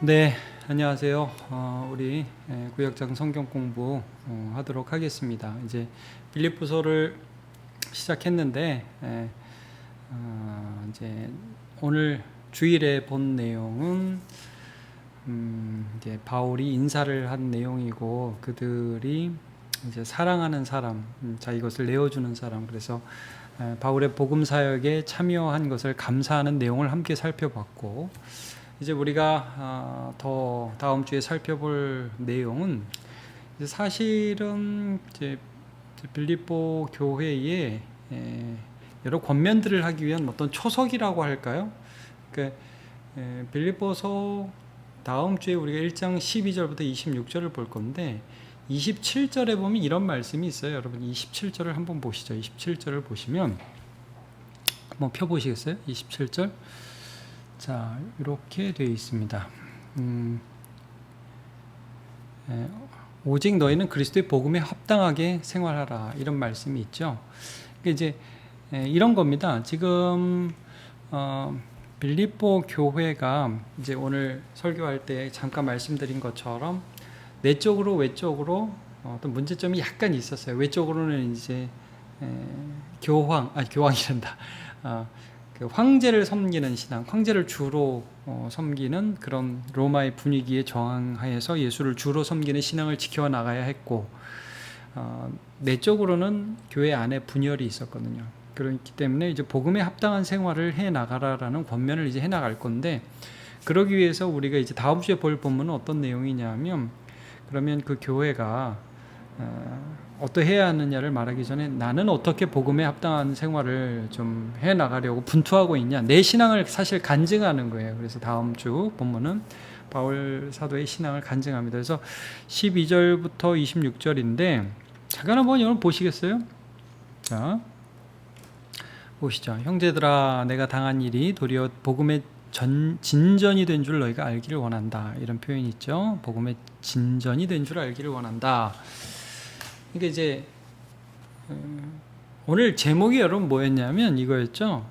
네, 안녕하세요. 우리 구역장 성경 공부 하도록 하겠습니다. 이제 빌립보서를 시작했는데 이제 오늘 주일에 본 내용은 이제 바울이 인사를 한 내용이고 그들이 이제 사랑하는 사람, 자 이것을 내어주는 사람. 그래서 바울의 복음 사역에 참여한 것을 감사하는 내용을 함께 살펴봤고. 이제 우리가 더 다음 주에 살펴볼 내용은 사실은 이제 빌립보 교회에 여러 권면들을 하기 위한 어떤 초석이라고 할까요? 그러니까 빌립보서 다음 주에 우리가 1장 12절부터 26절을 볼 건데 27절에 보면 이런 말씀이 있어요. 여러분 27절을 한번 보시죠. 27절을 보시면 한번 펴보시겠어요? 27절. 자, 이렇게 되어 있습니다. 오직 너희는 그리스도의 복음에 합당하게 생활하라, 이런 말씀이 있죠. 이제 이런 겁니다. 지금 빌립보 교회가 이제 오늘 설교할 때 잠깐 말씀드린 것처럼 내적으로 외적으로 어떤 문제점이 약간 있었어요. 외적으로는 이제 교황이란다. 그 황제를 섬기는 신앙, 황제를 주로 섬기는 그런 로마의 분위기에 저항하여서 예수를 주로 섬기는 신앙을 지켜 나가야 했고, 내적으로는 교회 안에 분열이 있었거든요. 그렇기 때문에 이제 복음에 합당한 생활을 해 나가라라는 권면을 이제 해 나갈 건데, 그러기 위해서 우리가 이제 다음 주에 볼 본문은 어떤 내용이냐면, 그러면 그 교회가 어떠해야 하느냐를 말하기 전에 나는 어떻게 복음에 합당한 생활을 좀 해나가려고 분투하고 있냐, 내 신앙을 사실 간증하는 거예요. 그래서 다음 주 본문은 바울 사도의 신앙을 간증합니다. 그래서 12절부터 26절인데 잠깐 한번 여러분 보시겠어요? 자, 보시죠. 형제들아, 내가 당한 일이 도리어 복음의 진전이 된 줄 너희가 알기를 원한다, 이런 표현이 있죠. 복음의 진전이 된 줄 알기를 원한다. 그러니까 이제 오늘 제목이 여러분 뭐였냐면 이거였죠.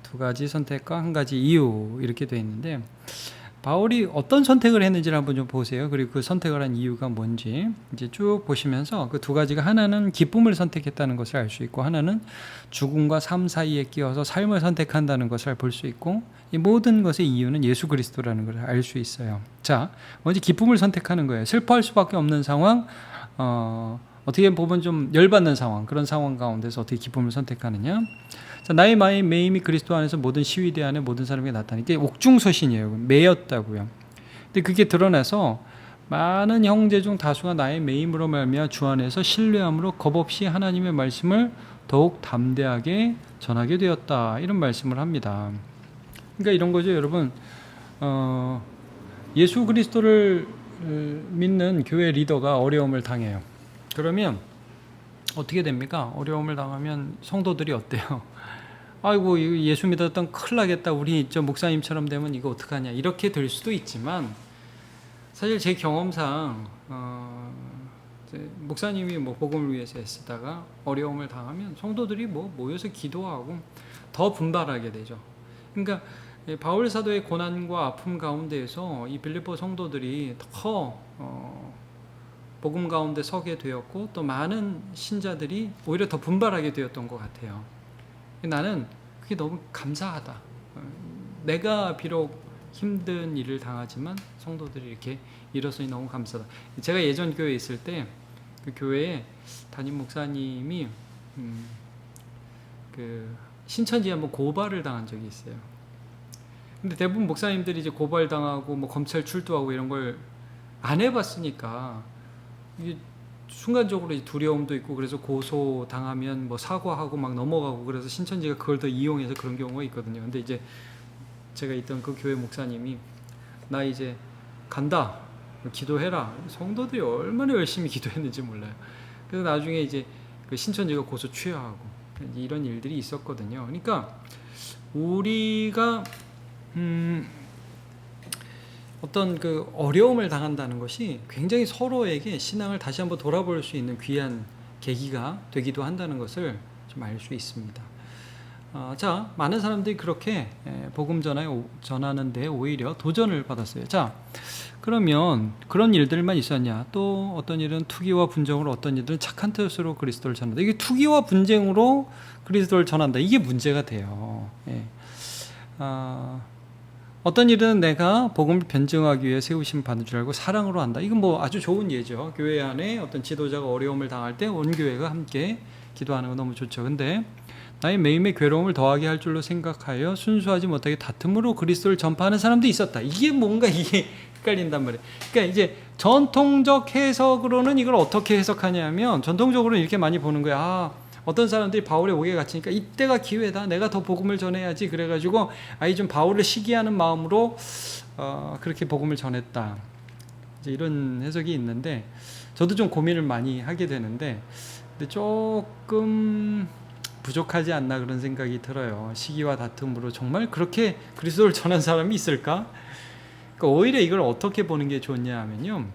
두 가지 선택과 한 가지 이유, 이렇게 되어 있는데 바울이 어떤 선택을 했는지를 한번 좀 보세요. 그리고 그 선택을 한 이유가 뭔지 이제 쭉 보시면서 그 두 가지가, 하나는 기쁨을 선택했다는 것을 알 수 있고, 하나는 죽음과 삶 사이에 끼어서 삶을 선택한다는 것을 볼 수 있고, 이 모든 것의 이유는 예수 그리스도라는 것을 알 수 있어요. 자, 먼저 기쁨을 선택하는 거예요. 슬퍼할 수밖에 없는 상황, 어떻게 보면 좀 열받는 상황, 그런 상황 가운데서 어떻게 기쁨을 선택하느냐. 자, 나의 매임이 그리스도 안에서 모든 시위대 안에 모든 사람에게 나타나니까 옥중서신이에요. 매였다고요. 근데 그게 드러나서 많은 형제 중 다수가 나의 매임으로 말미암아 주 안에서 신뢰함으로 겁없이 하나님의 말씀을 더욱 담대하게 전하게 되었다, 이런 말씀을 합니다. 그러니까 이런 거죠, 여러분. 예수 그리스도를 믿는 교회 리더가 어려움을 당해요. 그러면 어떻게 됩니까? 어려움을 당하면 성도들이 어때요? 아이고, 예수 믿었던 큰일 나겠다, 우리 저 목사님처럼 되면 이거 어떡하냐, 이렇게 될 수도 있지만, 사실 제 경험상 목사님이 뭐 복음을 위해서 애쓰다가 어려움을 당하면 성도들이 뭐 모여서 기도하고 더 분발하게 되죠. 그러니까 바울 사도의 고난과 아픔 가운데에서 이 빌립보 성도들이 더 복음 가운데 서게 되었고, 또 많은 신자들이 오히려 더 분발하게 되었던 것 같아요. 나는 그게 너무 감사하다. 내가 비록 힘든 일을 당하지만 성도들이 이렇게 일어서니 너무 감사하다. 제가 예전 교회에 있을 때 그 교회에 담임 목사님이 그 신천지에 한번 고발을 당한 적이 있어요. 근데 대부분 목사님들이 이제 고발당하고 뭐 검찰 출두하고 이런 걸 안 해봤으니까 이게 순간적으로 두려움도 있고, 그래서 고소 당하면 뭐 사과하고 막 넘어가고, 그래서 신천지가 그걸 더 이용해서 그런 경우가 있거든요. 근데 이제 제가 있던 그 교회 목사님이 나 이제 간다, 기도해라. 성도들이 얼마나 열심히 기도했는지 몰라요. 그래서 나중에 이제 그 신천지가 고소 취하하고 이런 일들이 있었거든요. 그러니까 우리가 어떤 그 어려움을 당한다는 것이 굉장히 서로에게 신앙을 다시 한번 돌아볼 수 있는 귀한 계기가 되기도 한다는 것을 좀 알 수 있습니다. 자, 많은 사람들이 그렇게 복음 전하는데 오히려 도전을 받았어요. 자, 그러면 그런 일들만 있었냐? 또 어떤 일은 투기와 분쟁으로, 어떤 일은 착한 뜻으로 그리스도를 전한다. 이게 투기와 분쟁으로 그리스도를 전한다. 이게 문제가 돼요. 예. 어떤 일은 내가 복음을 변증하기 위해 세우심 받는 줄 알고 사랑으로 한다. 이건 뭐 아주 좋은 예죠. 교회 안에 어떤 지도자가 어려움을 당할 때 온 교회가 함께 기도하는 건 너무 좋죠. 근데 나의 매임의 괴로움을 더하게 할 줄로 생각하여 순수하지 못하게 다툼으로 그리스도를 전파하는 사람도 있었다. 이게 뭔가 이게 헷갈린단 말이에요. 그러니까 이제 전통적 해석으로는 이걸 어떻게 해석하냐면, 전통적으로는 이렇게 많이 보는 거야. 어떤 사람들이 바울의 옥에 갇히니까 이때가 기회다. 내가 더 복음을 전해야지. 그래가지고 좀 바울을 시기하는 마음으로 그렇게 복음을 전했다. 이제 이런 해석이 있는데, 저도 좀 고민을 많이 하게 되는데, 근데 조금 부족하지 않나 그런 생각이 들어요. 시기와 다툼으로 정말 그렇게 그리스도를 전한 사람이 있을까? 그러니까 오히려 이걸 어떻게 보는 게 좋냐 하면요,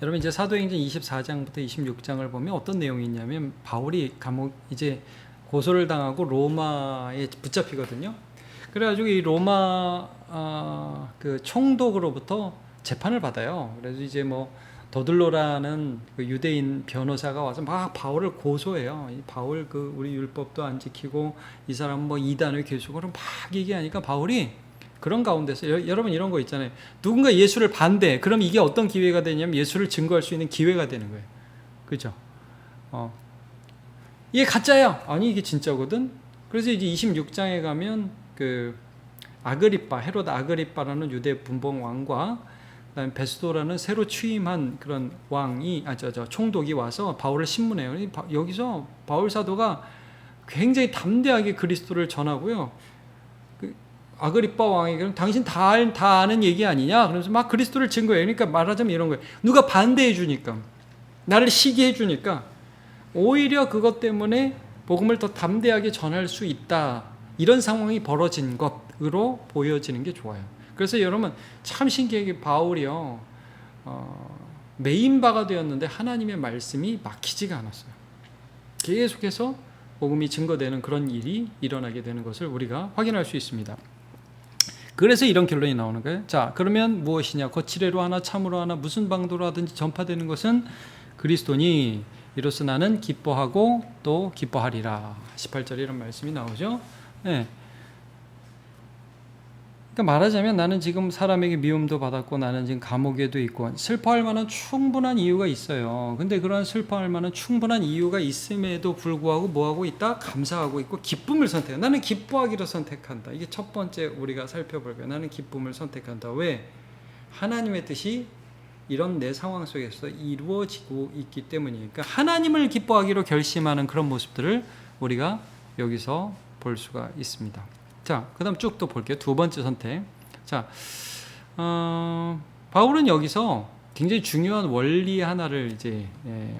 여러분 이제 사도행전 24장부터 26장을 보면 어떤 내용이 있냐면, 바울이 감옥 이제 고소를 당하고 로마에 붙잡히거든요. 그래가지고 이 로마 그 총독으로부터 재판을 받아요. 그래서 이제 뭐 더들로라는 그 유대인 변호사가 와서 막 바울을 고소해요. 이 바울 그 우리 율법도 안 지키고 이 사람 뭐 이단을 계속으로 막 얘기하니까, 바울이 그런 가운데서 여러분 이런 거 있잖아요. 누군가 예수를 반대. 그럼 이게 어떤 기회가 되냐면 예수를 증거할 수 있는 기회가 되는 거예요. 그죠? 이게 가짜야. 아니 이게 진짜거든. 그래서 이제 26장에 가면 그 아그리빠, 헤롯 아그리빠라는 유대 분봉 왕과 그다음에 베스도라는 새로 취임한 그런 왕이 총독이 와서 바울을 신문해요. 여기서 바울 사도가 굉장히 담대하게 그리스도를 전하고요. 아그리빠 왕에게는 당신 다 아는 얘기 아니냐? 그러면서 막 그리스도를 증거해요. 그러니까 말하자면 이런 거예요. 누가 반대해 주니까, 나를 시기해 주니까 오히려 그것 때문에 복음을 더 담대하게 전할 수 있다. 이런 상황이 벌어진 것으로 보여지는 게 좋아요. 그래서 여러분 참 신기하게 바울이요, 메인바가 되었는데 하나님의 말씀이 막히지가 않았어요. 계속해서 복음이 증거되는 그런 일이 일어나게 되는 것을 우리가 확인할 수 있습니다. 그래서 이런 결론이 나오는 거예요. 자, 그러면 무엇이냐? 거칠애로 하나 참으로 하나 무슨 방도로 하든지 전파되는 것은 그리스도니 이로써 나는 기뻐하고 또 기뻐하리라. 18절에 이런 말씀이 나오죠. 네. 그러니까 말하자면 나는 지금 사람에게 미움도 받았고 나는 지금 감옥에도 있고 슬퍼할 만한 충분한 이유가 있어요. 근데 그러한 슬퍼할 만한 충분한 이유가 있음에도 불구하고 뭐하고 있다? 감사하고 있고 기쁨을 선택해. 나는 기뻐하기를 선택한다. 이게 첫 번째 우리가 살펴볼 거예요. 나는 기쁨을 선택한다. 왜? 하나님의 뜻이 이런 내 상황 속에서 이루어지고 있기 때문이니까, 하나님을 기뻐하기로 결심하는 그런 모습들을 우리가 여기서 볼 수가 있습니다. 자, 그 다음 쭉 또 볼게요. 두 번째 선택. 자, 바울은 여기서 굉장히 중요한 원리 하나를 이제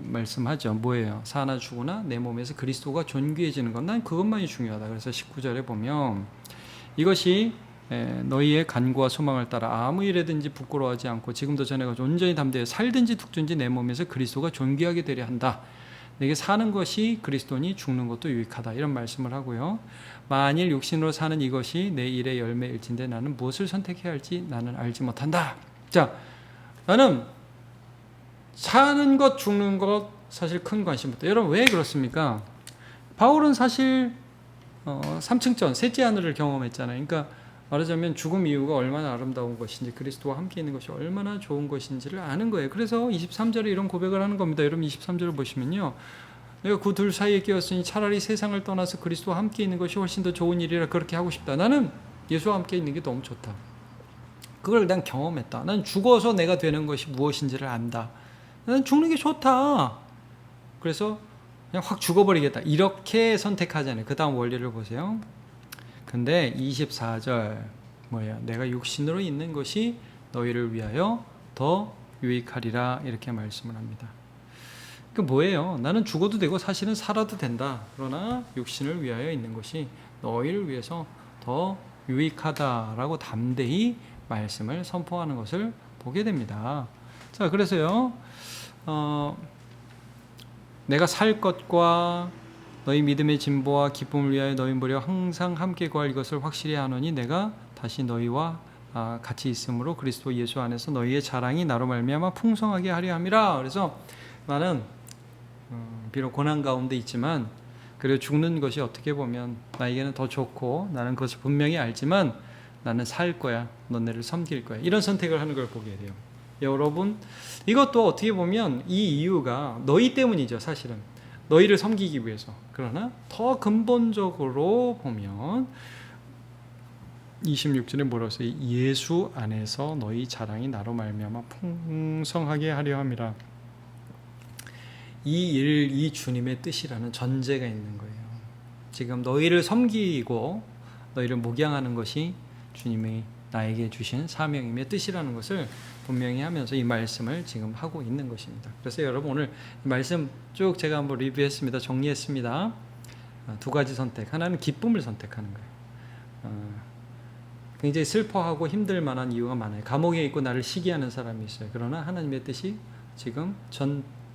말씀하죠. 뭐예요? 사나 죽으나 내 몸에서 그리스도가 존귀해지는 것. 난 그것만이 중요하다. 그래서 19절에 보면 이것이 너희의 간구와 소망을 따라 아무 일에든지 부끄러워하지 않고 지금도 전에가 온전히 담대해 살든지 죽든지 내 몸에서 그리스도가 존귀하게 되려 한다. 내게 사는 것이 그리스도니 죽는 것도 유익하다. 이런 말씀을 하고요. 만일 육신으로 사는 이것이 내 일의 열매일진데 나는 무엇을 선택해야 할지 나는 알지 못한다. 자, 나는 사는 것 죽는 것 사실 큰 관심 없다. 여러분 왜 그렇습니까? 바울은 사실 3층 전 셋째 하늘을 경험했잖아요. 그러니까 말하자면 죽음 이후가 얼마나 아름다운 것인지, 그리스도와 함께 있는 것이 얼마나 좋은 것인지를 아는 거예요. 그래서 23절에 이런 고백을 하는 겁니다. 여러분 23절을 보시면요, 내가 그 둘 사이에 끼었으니 차라리 세상을 떠나서 그리스도와 함께 있는 것이 훨씬 더 좋은 일이라 그렇게 하고 싶다. 나는 예수와 함께 있는 게 너무 좋다. 그걸 난 경험했다. 난 죽어서 내가 되는 것이 무엇인지를 안다. 나는 죽는 게 좋다. 그래서 그냥 확 죽어버리겠다. 이렇게 선택하잖아요. 그 다음 원리를 보세요. 근데 24절 뭐예요? 내가 육신으로 있는 것이 너희를 위하여 더 유익하리라. 이렇게 말씀을 합니다. 그 뭐예요? 나는 죽어도 되고 사실은 살아도 된다. 그러나 육신을 위하여 있는 것이 너희를 위해서 더 유익하다라고 담대히 말씀을 선포하는 것을 보게 됩니다. 자, 그래서요, 내가 살 것과 너희 믿음의 진보와 기쁨을 위하여 너희 무려 항상 함께 구할 이것을 확실히 아노니 내가 다시 너희와 같이 있으므로 그리스도 예수 안에서 너희의 자랑이 나로 말미암아 풍성하게 하려 함이라. 그래서 나는 비록 고난 가운데 있지만 그리고 죽는 것이 어떻게 보면 나에게는 더 좋고 나는 그것을 분명히 알지만 나는 살 거야. 너네를 섬길 거야. 이런 선택을 하는 걸 보게 돼요. 여러분, 이것도 어떻게 보면 이 이유가 너희 때문이죠. 사실은 너희를 섬기기 위해서. 그러나 더 근본적으로 보면 26절에 뭐라고 써요? 예수 안에서 너희 자랑이 나로 말미암아 풍성하게 하려 함이라. 이 주님의 뜻이라는 전제가 있는 거예요. 지금 너희를 섬기고 너희를 목양하는 것이 주님이 나에게 주신 사명임의 뜻이라는 것을 분명히 하면서 이 말씀을 지금 하고 있는 것입니다. 그래서 여러분 오늘 이 말씀 쭉 제가 한번 리뷰했습니다. 정리했습니다. 두 가지 선택. 하나는 기쁨을 선택하는 거예요. 굉장히 슬퍼하고 힘들 만한 이유가 많아요. 감옥에 있고 나를 시기하는 사람이 있어요. 그러나 하나님의 뜻이 지금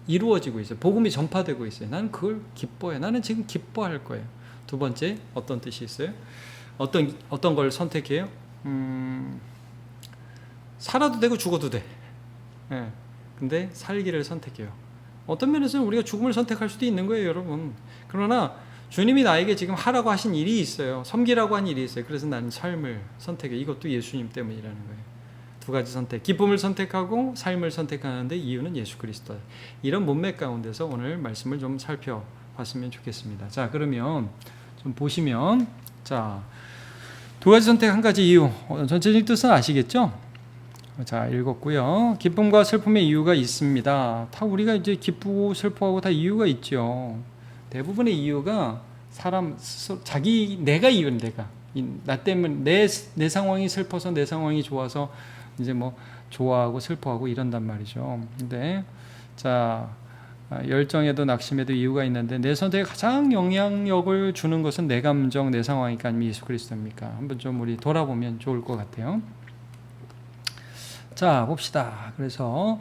이루어지고 있어요. 복음이 전파되고 있어요. 나는 그걸 기뻐해요. 나는 지금 기뻐할 거예요. 두 번째, 어떤 뜻이 있어요? 어떤 걸 선택해요? 살아도 되고 죽어도 돼. 예. 근데 살기를 선택해요. 어떤 면에서는 우리가 죽음을 선택할 수도 있는 거예요, 여러분. 그러나 주님이 나에게 지금 하라고 하신 일이 있어요. 섬기라고 한 일이 있어요. 그래서 나는 삶을 선택해. 이것도 예수님 때문이라는 거예요. 두 가지 선택. 기쁨을 선택하고 삶을 선택하는데 이유는 예수 그리스도. 이런 문맥 가운데서 오늘 말씀을 좀 살펴봤으면 좋겠습니다. 자, 그러면 좀 보시면, 자, 두 가지 선택, 한 가지 이유. 전체적인 뜻은 아시겠죠? 자, 읽었고요. 기쁨과 슬픔의 이유가 있습니다. 다 우리가 이제 기쁘고 슬퍼하고 다 이유가 있죠. 대부분의 이유가 사람 스스로, 내가 이유는 나 때문에 내 상황이 슬퍼서 내 상황이 좋아서 이제 뭐 좋아하고 슬퍼하고 이런단 말이죠. 근데 자, 열정에도 낙심에도 이유가 있는데 내 선택에 가장 영향력을 주는 것은 내 감정, 내 상황이니까 아니면 예수 그리스도입니까? 한번 좀 우리 돌아보면 좋을 것 같아요. 자, 봅시다. 그래서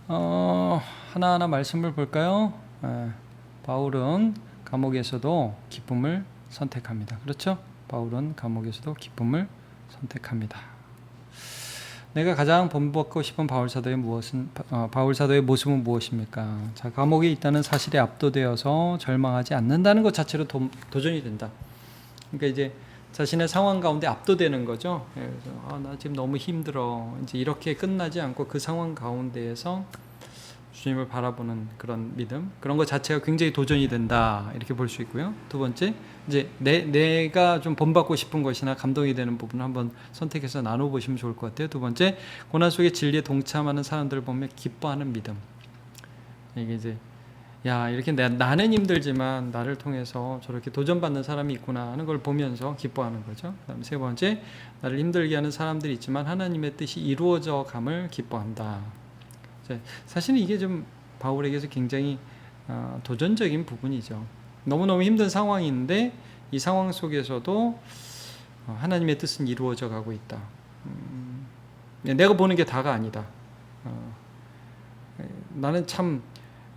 하나하나 말씀을 볼까요? 바울은 감옥에서도 기쁨을 선택합니다. 그렇죠? 바울은 감옥에서도 기쁨을 선택합니다. 내가 가장 본받고 싶은 바울 사도의 모습은 무엇입니까? 자, 감옥에 있다는 사실에 압도되어서 절망하지 않는다는 것 자체로 도전이 된다. 그러니까 이제 자신의 상황 가운데 압도되는 거죠. 그래서 나 지금 너무 힘들어. 이제 이렇게 끝나지 않고 그 상황 가운데에서 주님을 바라보는 그런 믿음, 그런 것 자체가 굉장히 도전이 된다, 이렇게 볼 수 있고요. 두 번째, 이제 내가 좀 본받고 싶은 것이나 감동이 되는 부분을 한번 선택해서 나눠보시면 좋을 것 같아요. 두 번째, 고난 속에 진리에 동참하는 사람들을 보면 기뻐하는 믿음. 이게 이제 이렇게 나는 힘들지만 나를 통해서 저렇게 도전받는 사람이 있구나 하는 걸 보면서 기뻐하는 거죠. 그다음에 세 번째, 나를 힘들게 하는 사람들이 있지만 하나님의 뜻이 이루어져 감을 기뻐한다. 사실은 이게 좀 바울에게서 굉장히 도전적인 부분이죠. 너무너무 힘든 상황인데 이 상황 속에서도 하나님의 뜻은 이루어져 가고 있다. 내가 보는 게 다가 아니다. 나는 참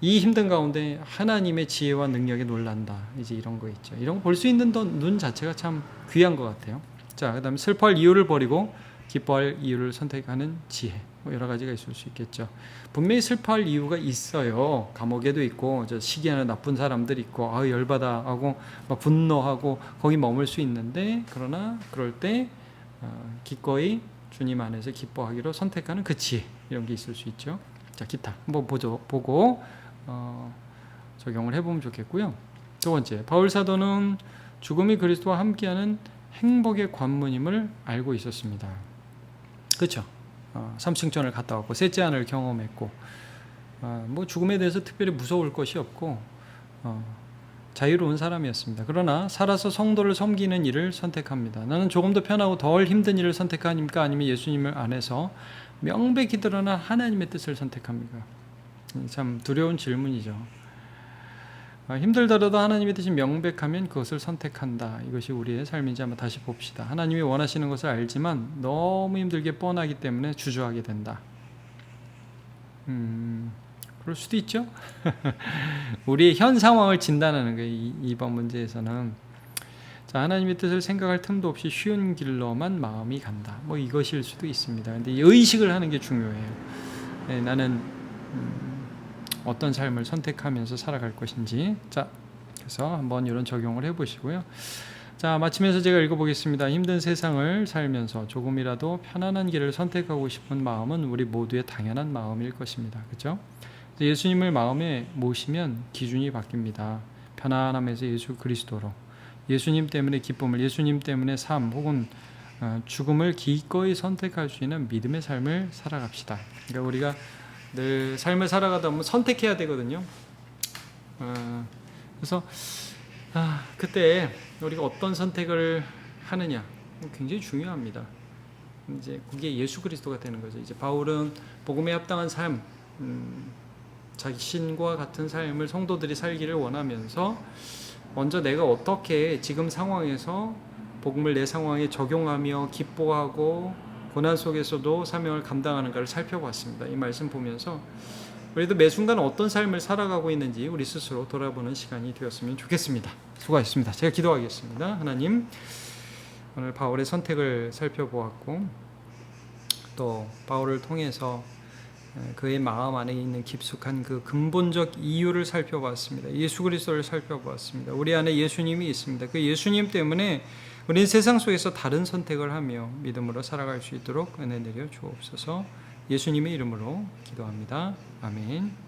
이 힘든 가운데 하나님의 지혜와 능력에 놀란다. 이제 이런 거 있죠. 이런 거 볼 수 있는 눈 자체가 참 귀한 것 같아요. 자, 그 다음에 슬퍼할 이유를 버리고 기뻐할 이유를 선택하는 지혜. 여러 가지가 있을 수 있겠죠. 분명히 슬퍼할 이유가 있어요. 감옥에도 있고 시기하는 나쁜 사람들 있고 열받아 하고 막 분노하고 거기 머물 수 있는데, 그러나 그럴 때 기꺼이 주님 안에서 기뻐하기로 선택하는 그 지혜, 이런 게 있을 수 있죠. 자, 기타 한번 보고 적용을 해보면 좋겠고요. 두 번째, 바울 사도는 죽음이 그리스도와 함께하는 행복의 관문임을 알고 있었습니다. 그렇죠? 삼층전을 갔다 왔고 셋째 안을 경험했고 뭐 죽음에 대해서 특별히 무서울 것이 없고 자유로운 사람이었습니다. 그러나 살아서 성도를 섬기는 일을 선택합니다. 나는 조금 더 편하고 덜 힘든 일을 선택합니까? 아니면 예수님을 안에서 명백히 드러난 하나님의 뜻을 선택합니까? 참 두려운 질문이죠. 힘들더라도 하나님의 뜻이 명백하면 그것을 선택한다. 이것이 우리의 삶인지 한번 다시 봅시다. 하나님이 원하시는 것을 알지만 너무 힘들게 뻔하기 때문에 주저하게 된다. 그럴 수도 있죠. 우리의 현 상황을 진단하는 거예요. 이번 문제에서는. 자, 하나님의 뜻을 생각할 틈도 없이 쉬운 길로만 마음이 간다. 뭐 이것일 수도 있습니다. 근데 이 의식을 하는 게 중요해요. 네, 나는 어떤 삶을 선택하면서 살아갈 것인지. 자, 그래서 한번 이런 적용을 해보시고요. 자, 마치면서 제가 읽어보겠습니다. 힘든 세상을 살면서 조금이라도 편안한 길을 선택하고 싶은 마음은 우리 모두의 당연한 마음일 것입니다. 그렇죠? 예수님을 마음에 모시면 기준이 바뀝니다. 편안함에서 예수 그리스도로, 예수님 때문에 기쁨을, 예수님 때문에 삶 혹은 죽음을 기꺼이 선택할 수 있는 믿음의 삶을 살아갑시다. 그러니까 우리가 늘 삶을 살아가다 보면 선택해야 되거든요. 그래서 그때 우리가 어떤 선택을 하느냐 굉장히 중요합니다. 이제 그게 예수 그리스도가 되는 거죠. 이제 바울은 복음에 합당한 삶, 자신과 같은 삶을 성도들이 살기를 원하면서 먼저 내가 어떻게 지금 상황에서 복음을 내 상황에 적용하며 기뻐하고 고난 속에서도 사명을 감당하는가를 살펴봤습니다. 이 말씀 보면서 우리도 매 순간 어떤 삶을 살아가고 있는지 우리 스스로 돌아보는 시간이 되었으면 좋겠습니다. 수고하셨습니다. 제가 기도하겠습니다. 하나님, 오늘 바울의 선택을 살펴보았고 또 바울을 통해서 그의 마음 안에 있는 깊숙한 그 근본적 이유를 살펴봤습니다. 예수 그리스도를 살펴봤습니다. 우리 안에 예수님이 있습니다. 그 예수님 때문에 우리는 세상 속에서 다른 선택을 하며 믿음으로 살아갈 수 있도록 은혜 내려 주옵소서. 예수님의 이름으로 기도합니다. 아멘.